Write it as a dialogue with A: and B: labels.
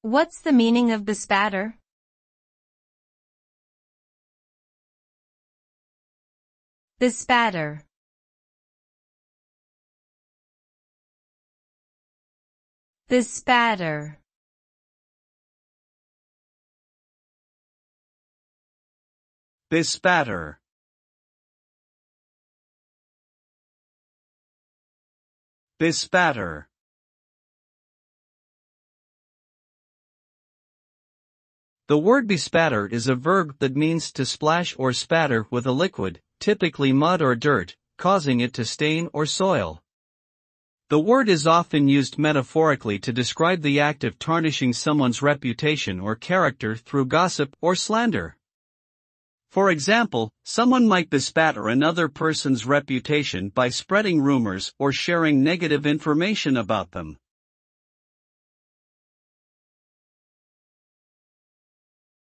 A: What's the meaning of bespatter? Bespatter. Bespatter.
B: Bespatter. Bespatter. The word bespatter is a verb that means to splash or spatter with a liquid, typically mud or dirt, causing it to stain or soil. The word is often used metaphorically to describe the act of tarnishing someone's reputation or character through gossip or slander. For example, someone might bespatter another person's reputation by spreading rumors or sharing negative information about them.